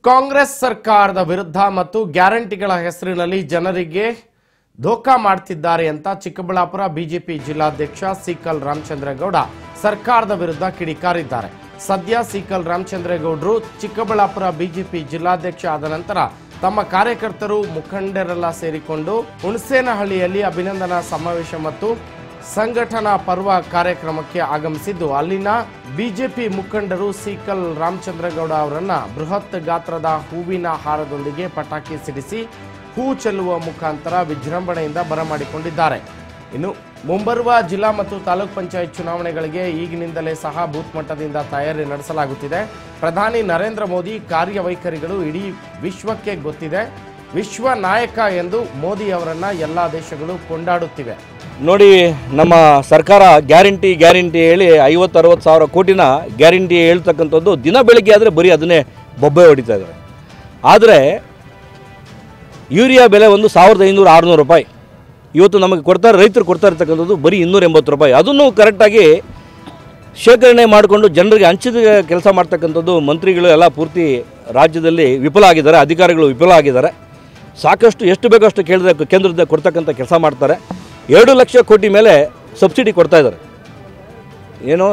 ಕಾಂಗ್ರೆಸ್ ಸರ್ಕಾರದ ವಿರುದ್ಧ ಮತ್ತು ಗ್ಯಾರಂಟಿಗಳ ಹೆಸರಿನಲ್ಲಿ ಜನರಿಗೆ ಧೋಖಾ ಮಾಡ್ತಿದ್ದಾರೆ ಅಂತ ಚಿಕ್ಕಬಳ್ಳಾಪುರ ಬಿಜೆಪಿ ಜಿಲ್ಲಾಧ್ಯಕ್ಷ ಸಿಕಲ್ ರಾಮಚಂದ್ರಗೌಡ ಸರ್ಕಾರದ ವಿರುದ್ಧ ಕಿಡಿಕಾರಿದ್ದಾರೆ. ಸದ್ಯ ಸಿಕಲ್ ರಾಮಚಂದ್ರಗೌಡರು ಚಿಕ್ಕಬಳ್ಳಾಪುರ ಬಿಜೆಪಿ ಜಿಲ್ಲಾಧ್ಯಕ್ಷ ಆದ ನಂತರ ತಮ್ಮ ಕಾರ್ಯಕರ್ತರು ಮುಖಂಡರೆಲ್ಲ ಸೇರಿಕೊಂಡು ಹುಣಸೇನಹಳ್ಳಿಯಲ್ಲಿ ಅಭಿನಂದನಾ ಸಮಾವೇಶ ಮತ್ತು ಸಂಘಟನಾ ಪರ್ವ ಕಾರ್ಯಕ್ರಮಕ್ಕೆ ಆಗಮಿಸಿದ್ದು ಅಲ್ಲಿನ ಬಿಜೆಪಿ ಮುಖಂಡರು ಸಿಕಲ್ ರಾಮಚಂದ್ರಗೌಡ ಅವರನ್ನ ಬೃಹತ್ ಗಾತ್ರದ ಹೂವಿನ ಹಾರದೊಂದಿಗೆ ಪಟಾಕಿ ಸಿಡಿಸಿ ಹೂ ಚೆಲ್ಲುವ ಮುಖಾಂತರ ವಿಜೃಂಭಣೆಯಿಂದ ಬರಮಾಡಿಕೊಂಡಿದ್ದಾರೆ. ಇನ್ನು ಮುಂಬರುವ ಜಿಲ್ಲಾ ಮತ್ತು ತಾಲೂಕ್ ಪಂಚಾಯತ್ ಚುನಾವಣೆಗಳಿಗೆ ಈಗಿನಿಂದಲೇ ಸಹ ಬೂತ್ ಮಟ್ಟದಿಂದ ತಯಾರಿ ನಡೆಸಲಾಗುತ್ತಿದೆ. ಪ್ರಧಾನಿ ನರೇಂದ್ರ ಮೋದಿ ಕಾರ್ಯವೈಖರಿಗಳು ಇಡೀ ವಿಶ್ವಕ್ಕೆ ಗೊತ್ತಿದೆ. ವಿಶ್ವ ನಾಯಕ ಎಂದು ಮೋದಿ ಅವರನ್ನ ಎಲ್ಲಾ ದೇಶಗಳು ಕೊಂಡಾಡುತ್ತಿವೆ. ನೋಡಿ, ನಮ್ಮ ಸರ್ಕಾರ ಗ್ಯಾರಂಟಿ ಹೇಳಿ 50-60 ಸಾವಿರ ಕೋಟಿನ ಗ್ಯಾರಂಟಿ ಹೇಳ್ತಕ್ಕಂಥದ್ದು ದಿನ ಬೆಳಗ್ಗೆ ಆದರೆ ಬರೀ ಅದನ್ನೇ ಬೊಬ್ಬೆ ಹೊಡಿತಾ ಇದ್ದಾರೆ. ಆದರೆ ಯೂರಿಯಾ ಬೆಲೆ ಒಂದು 1500-600 ರೂಪಾಯಿ ಇವತ್ತು ನಮಗೆ ಕೊಡ್ತಾರೆ, ರೈತರು ಕೊಡ್ತಾ ಇರ್ತಕ್ಕಂಥದ್ದು ಬರೀ 280 ರೂಪಾಯಿ. ಅದನ್ನು ಕರೆಕ್ಟಾಗಿ ಶೇಖರಣೆ ಮಾಡಿಕೊಂಡು ಜನರಿಗೆ ಹಂಚಿದ ಕೆಲಸ ಮಾಡ್ತಕ್ಕಂಥದ್ದು ಮಂತ್ರಿಗಳು ಎಲ್ಲ ಪೂರ್ತಿ ರಾಜ್ಯದಲ್ಲಿ ವಿಫಲ ಆಗಿದ್ದಾರೆ, ಅಧಿಕಾರಿಗಳು ವಿಫಲ ಆಗಿದ್ದಾರೆ. ಸಾಕಷ್ಟು ಎಷ್ಟು ಬೇಕೋ ಅಷ್ಟು ಕೇಳಿದ್ರೆ ಕೇಂದ್ರದ ಕೊಡ್ತಕ್ಕಂಥ ಕೆಲಸ ಮಾಡ್ತಾರೆ. 2 ಲಕ್ಷ ಕೋಟಿ ಮೇಲೆ ಸಬ್ಸಿಡಿ ಕೊಡ್ತಾಯಿದ್ದಾರೆ. ಏನೋ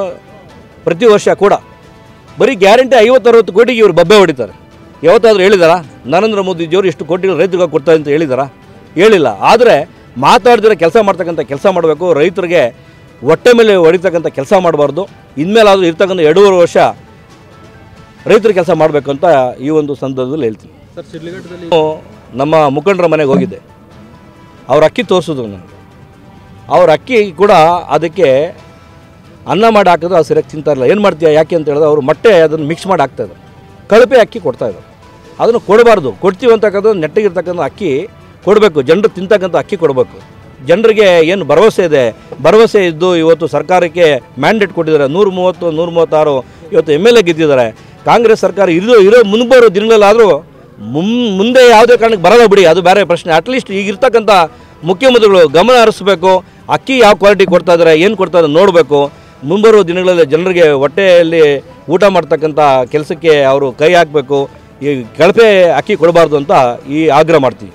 ಪ್ರತಿ ವರ್ಷ ಕೂಡ ಬರೀ ಗ್ಯಾರಂಟಿ 50-60 ಕೋಟಿಗೆ ಇವರು ಬಬ್ಬೆ ಹೊಡಿತಾರೆ. ಯಾವತ್ತಾದರೂ ಹೇಳಿದಾರಾ ನರೇಂದ್ರ ಮೋದಿಜಿಯವರು ಎಷ್ಟು ಕೋಟಿಗಳು ರೈತರಿಗೆ ಕೊಡ್ತಾರೆ ಅಂತ ಹೇಳಿದಾರಾ? ಹೇಳಿಲ್ಲ. ಆದರೆ ಮಾತಾಡಿದ್ರೆ ಕೆಲಸ ಮಾಡ್ತಕ್ಕಂಥ ಕೆಲಸ ಮಾಡಬೇಕು. ರೈತರಿಗೆ ಹೊಟ್ಟೆ ಮೇಲೆ ಹೊಡಿತಕ್ಕಂಥ ಕೆಲಸ ಮಾಡಬಾರ್ದು. ಇನ್ಮೇಲಾದರೂ ಇರ್ತಕ್ಕಂಥ 2.5 ವರ್ಷ ರೈತರ ಕೆಲಸ ಮಾಡಬೇಕು ಅಂತ ಈ ಒಂದು ಸಂದರ್ಭದಲ್ಲಿ ಹೇಳ್ತೀನಿ. ಸರ್, ಶಿಡ್ಲಘಟ್ಟದಲ್ಲಿ ನಮ್ಮ ಮುಖಂಡರ ಮನೆಗೆ ಹೋಗಿದ್ದೆ. ಅವ್ರ ಅಕ್ಕಿ ತೋರಿಸಿದ್ರು ನನಗೆ. ಅವ್ರ ಅಕ್ಕಿ ಕೂಡ ಅದಕ್ಕೆ ಅನ್ನ ಮಾಡಿ ಹಾಕಿದ್ರು ಅದು ಸರಿಯಾಗಿ ತಿಂತಾಯಿಲ್ಲ. ಏನು ಮಾಡ್ತೀಯ ಯಾಕೆ ಅಂತ ಹೇಳಿದ್ರೆ ಅವರು ಮೊಟ್ಟೆ ಅದನ್ನು ಮಿಕ್ಸ್ ಮಾಡಿ ಹಾಕ್ತಾಯಿದ್ರು. ಕಳಪೆ ಅಕ್ಕಿ ಕೊಡ್ತಾಯಿದ್ರು. ಅದನ್ನು ಕೊಡಬಾರ್ದು. ಕೊಡ್ತೀವಿ ಅಂತಕ್ಕಂಥ ನೆಟ್ಟಿಗಿರ್ತಕ್ಕಂಥ ಅಕ್ಕಿ ಕೊಡಬೇಕು. ಜನರು ತಿಂತಕ್ಕಂಥ ಅಕ್ಕಿ ಕೊಡಬೇಕು. ಜನರಿಗೆ ಏನು ಭರವಸೆ ಇದೆ, ಭರವಸೆ ಇದ್ದು ಇವತ್ತು ಸರ್ಕಾರಕ್ಕೆ ಮ್ಯಾಂಡೇಟ್ ಕೊಟ್ಟಿದ್ದಾರೆ. 130, 136 ಇವತ್ತು MLA ಗೆದ್ದಿದ್ದಾರೆ. ಕಾಂಗ್ರೆಸ್ ಸರ್ಕಾರ ಇರೋ ಮುಂಬರೋ ದಿನಗಳಲ್ಲಾದರೂ ಮುಂದೆ ಯಾವುದೇ ಕಾರಣಕ್ಕೆ ಬರಲ್ಲ ಬಿಡಿ, ಅದು ಬೇರೆ ಪ್ರಶ್ನೆ. ಅಟ್ಲೀಸ್ಟ್ ಈಗಿರ್ತಕ್ಕಂಥ ಮುಖ್ಯಮಂತ್ರಿಗಳು ಗಮನ ಹರಿಸಬೇಕು. ಅಕ್ಕಿ ಯಾವ ಕ್ವಾಲಿಟಿ ಕೊಡ್ತಾ ಇದ್ದಾರೆ, ಏನು ಕೊಡ್ತಾ ಇದ್ದಾರೆ ನೋಡಬೇಕು. ಮುಂಬರುವ ದಿನಗಳಲ್ಲಿ ಜನರಿಗೆ ಹೊಟ್ಟೆಯಲ್ಲಿ ಊಟ ಮಾಡ್ತಕ್ಕಂಥ ಕೆಲಸಕ್ಕೆ ಅವರು ಕೈ ಹಾಕಬೇಕು. ಈ ಕಳಪೆ ಅಕ್ಕಿ ಕೊಡಬಾರ್ದು ಅಂತ ಈ ಆಗ್ರಹ ಮಾಡ್ತೀವಿ.